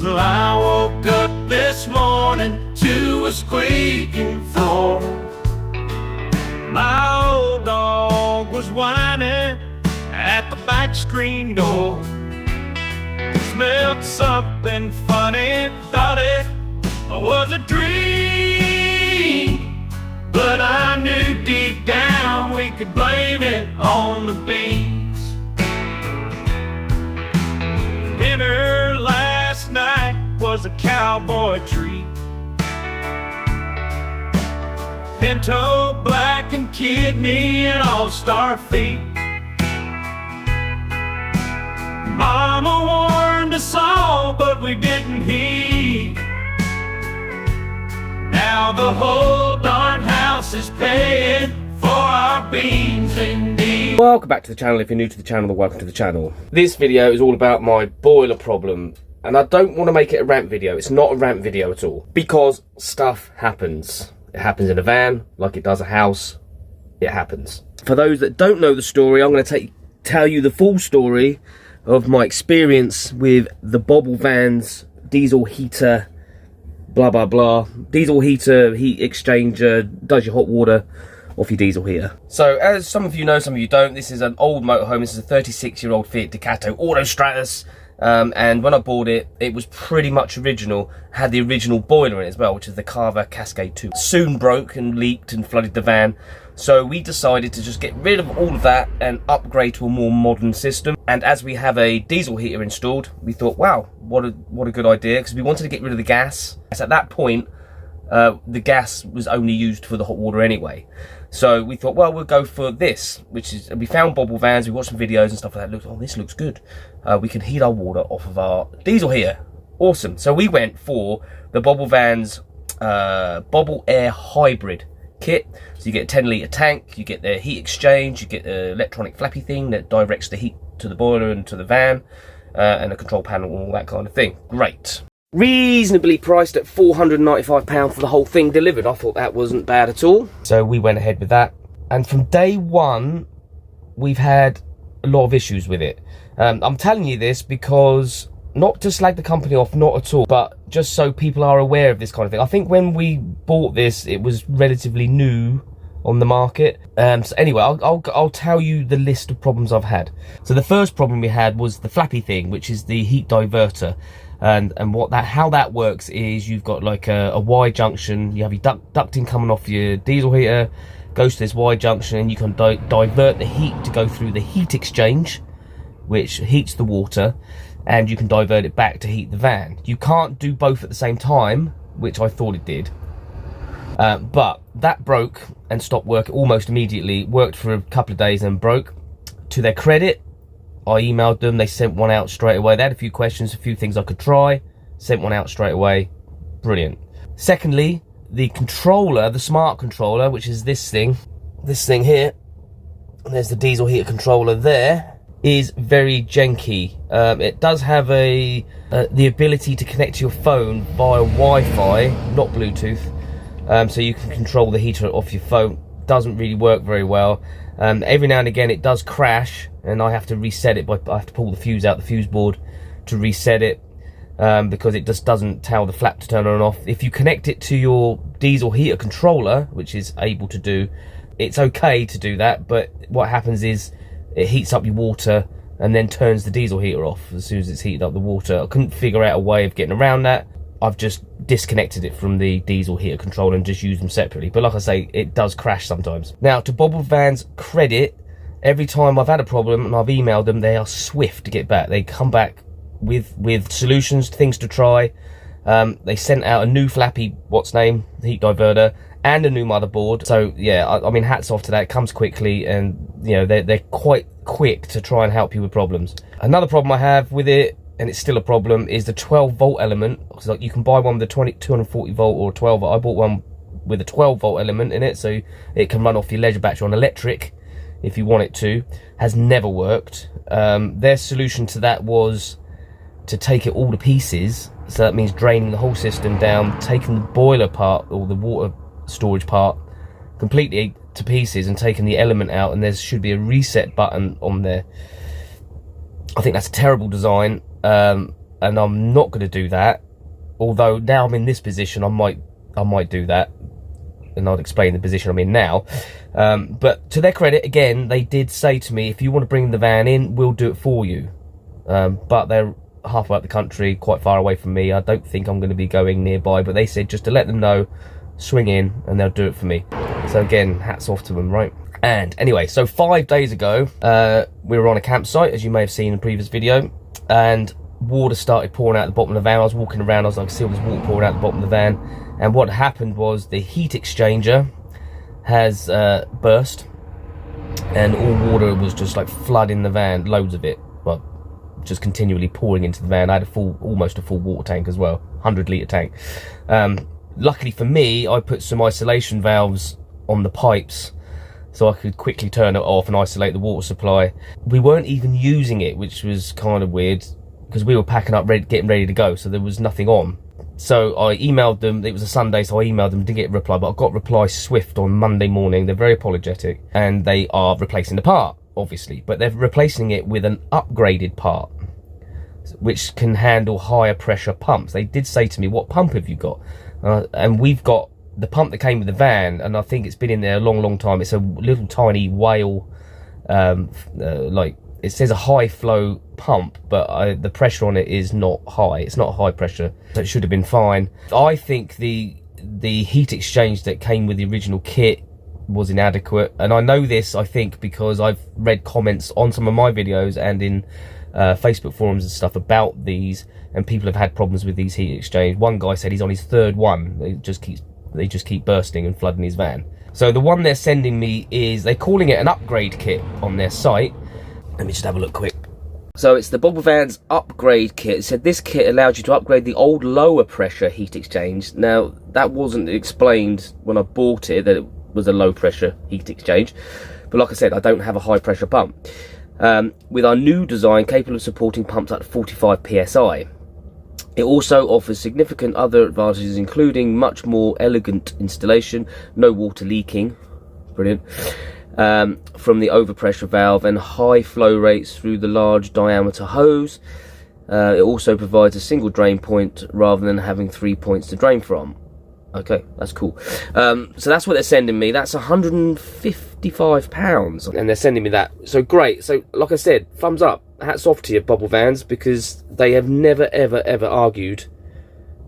Well, I woke up this morning to a squeaking floor. My old dog was whining at the back screen door. Smelled something funny, thought it was a dream, but I knew deep down we could blame it on the beans. Dinner last night was a cowboy treat. Pinto, black and kidney and all-star feet. Mama warned us all, but we didn't heed. Now the whole darn house is paying for our beans indeed. Welcome back to the channel. If you're new to the channel, welcome to the channel. This video is all about my boiler problem, and I don't want to make it a rant video. It's not a rant video at all, because stuff happens. It happens in a van like it does a house. It happens. For those that don't know the story, I'm going to tell you the full story of my experience with the Bobil Vans diesel heater, blah blah blah. Diesel heater, heat exchanger, does your hot water off your diesel heater. So as some of you know, some of you don't, this is an old motorhome. This is a 36-year-old Fiat Ducato Auto Stratus. And when I bought it, it was pretty much original. Had the original boiler in it as well, which is the Carver Cascade 2. Soon broke and leaked and flooded the van. So we decided to just get rid of all of that and upgrade to a more modern system. And as we have a diesel heater installed, we thought, wow, what a good idea, because we wanted to get rid of the gas. So at that point, the gas was only used for the hot water anyway. So we thought, well, we'll go for this, which is, we found Bobil Vans, we watched some videos and stuff like that. Looked, oh, this looks good. We can heat our water off of our diesel heater. Awesome. So we went for the Bobil Vans Bobil Air Hybrid kit. So you get a 10-litre tank, you get the heat exchange, you get the electronic flappy thing that directs the heat to the boiler and to the van, and a control panel and all that kind of thing. Great. Reasonably priced at £495 for the whole thing delivered. I thought that wasn't bad at all. So we went ahead with that. And from day one, we've had a lot of issues with it. I'm telling you this because, not to slag the company off, not at all, but just so people are aware of this kind of thing. I think when we bought this, it was relatively new on the market. So anyway, I'll tell you the list of problems I've had. So the first problem we had was the flappy thing, which is the heat diverter. And how that works is you've got like a Y junction. You have your ducting coming off your diesel heater, goes to this Y junction, and you can divert the heat to go through the heat exchange, which heats the water, and you can divert it back to heat the van. You can't do both at the same time, which I thought it did. But that broke and stopped working almost immediately. Worked for a couple of days and broke. To their credit, I emailed them, they sent one out straight away. They had a few questions, a few things I could try, sent one out straight away. Brilliant. Secondly, the controller, the smart controller, which is this thing here, and there's the diesel heater controller there, is very janky. It does have the ability to connect to your phone via Wi-Fi, not Bluetooth, so you can control the heater off your phone. Doesn't really work very well. Every now and again it does crash, and I have to reset it. I have to pull the fuse out the fuse board to reset it, because it just doesn't tell the flap to turn on and off. If you connect it to your diesel heater controller, which is able to do, it's okay to do that, but what happens is it heats up your water and then turns the diesel heater off as soon as it's heated up the water. I couldn't figure out a way of getting around that. I've just disconnected it from the diesel heater controller and just used them separately. But like I say, it does crash sometimes. Now, to Bobil Vans' credit, every time I've had a problem and I've emailed them, they are swift to get back. They come back with solutions, things to try. They sent out a new flappy, heat diverter, and a new motherboard. So yeah, I mean, hats off to that. It comes quickly, and you know, they're quite quick to try and help you with problems. Another problem I have with it, and it's still a problem, is the 12-volt element. Because like, you can buy one with a 240 volt or a 12 volt. I bought one with a 12-volt element in it, so it can run off your leisure battery on electric if you want it to. Has never worked. Their solution to that was to take it all to pieces. So that means draining the whole system down, taking the boiler part or the water storage part completely to pieces and taking the element out, and there should be a reset button on there. I think that's a terrible design. and I'm not going to do that. Although now I'm in this position, I might do that, and I'll explain the position I'm in now. But to their credit, again, they did say to me, if you want to bring the van in, we'll do it for you. But they're halfway up the country, quite far away from me. I don't think I'm going to be going nearby, but they said just to let them know, swing in, and they'll do it for me. So again, hats off to them, right? And anyway, so 5 days ago, we were on a campsite, as you may have seen in the previous video, and water started pouring out the bottom of the van. I was walking around, I was like, see all this water pouring out the bottom of the van, and what happened was the heat exchanger has burst, and all water was just like flooding the van, loads of it, but just continually pouring into the van. I had almost a full water tank as well, 100-litre tank. Luckily for me, I put some isolation valves on the pipes so I could quickly turn it off and isolate the water supply. We weren't even using it, which was kind of weird, because we were packing up, getting ready to go, so there was nothing on. So I emailed them. It was a Sunday, so I emailed them, didn't get a reply, but I got reply swift on Monday morning. They're very apologetic, and they are replacing the part, obviously, but they're replacing it with an upgraded part, which can handle higher pressure pumps. They did say to me, what pump have you got? And we've got the pump that came with the van, and I think it's been in there a long time. It's a little tiny whale, like, it says a high flow pump, but the pressure on it is not high. It's not high pressure, so it should have been fine. I think the heat exchange that came with the original kit was inadequate, and I know this, I think, because I've read comments on some of my videos and in Facebook forums and stuff about these, and people have had problems with these heat exchange. One guy said he's on his third one. They just keep bursting and flooding his van. So the one they're sending me they're calling it an upgrade kit on their site. Let me just have a look quick. So it's the Bobil Vans upgrade kit. It said this kit allowed you to upgrade the old lower pressure heat exchange. Now, that wasn't explained when I bought it, that it was a low pressure heat exchange. But like I said, I don't have a high pressure pump. With our new design, capable of supporting pumps up to 45 PSI. It also offers significant other advantages, including much more elegant installation, no water leaking, brilliant, from the overpressure valve, and high flow rates through the large diameter hose. It also provides a single drain point rather than having 3 points to drain from. Okay, that's cool. So that's what they're sending me. That's £155, and they're sending me that. So great. So like I said, thumbs up, hats off to you, Bobil Vans, because they have never ever argued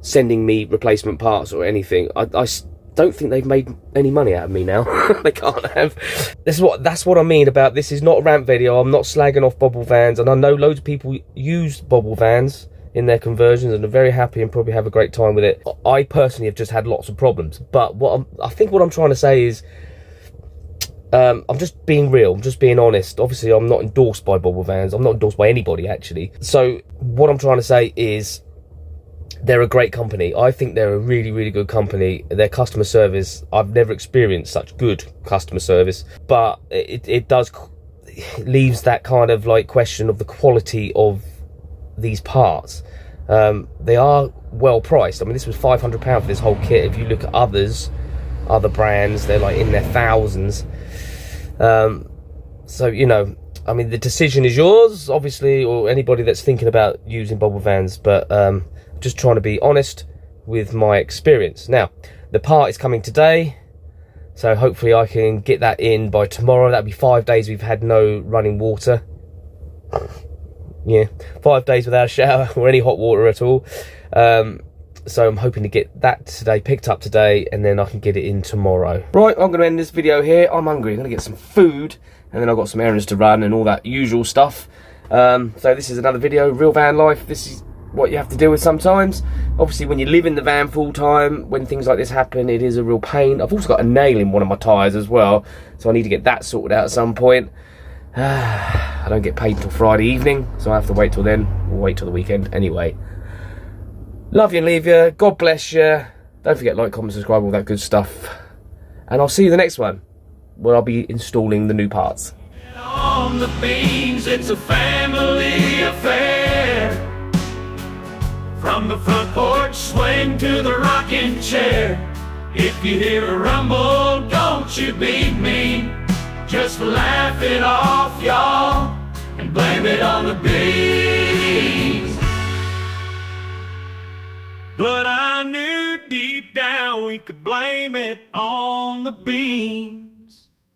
sending me replacement parts or anything. I don't think they've made any money out of me now. They can't have. That's what I mean about this is not a rant video. I'm not slagging off Bobil Vans, and I know loads of people use Bobil Vans in their conversions and are very happy and probably have a great time with it. I personally have just had lots of problems, but I think what I'm trying to say is I'm just being real, I'm just being honest. Obviously I'm not endorsed by Bobil Vans, I'm not endorsed by anybody actually. So what I'm trying to say is they're a great company. I think they're a really good company. Their customer service, I've never experienced such good customer service, but it leaves that kind of like question of the quality of these parts. They are well priced. I mean, this was £500 for this whole kit. If you look at other brands, they're like in their thousands. So, you know, I mean, the decision is yours, obviously, or anybody that's thinking about using Bobil Vans, but just trying to be honest with my experience. Now, the part is coming today, so hopefully I can get that in by tomorrow. That'll be 5 days we've had no running water. Yeah, 5 days without a shower or any hot water at all. So I'm hoping to get that today, picked up today, and then I can get it in tomorrow. Right, I'm going to end this video here. I'm hungry. I'm going to get some food, and then I've got some errands to run and all that usual stuff. So this is another video, real van life. This is what you have to deal with sometimes. Obviously, when you live in the van full time, when things like this happen, it is a real pain. I've also got a nail in one of my tyres as well, so I need to get that sorted out at some point. I don't get paid until Friday evening, so I have to wait till then, or wait till the weekend anyway. Love you and leave you. God bless you. Don't forget, like, comment, subscribe, all that good stuff. And I'll see you in the next one, where I'll be installing the new parts. On the beans, it's a family affair. From the front porch swing to the rocking chair. If you hear a rumble, don't you be mean. Just laugh it off, y'all, and blame it on the beans. But I knew deep down we could blame it on the beans.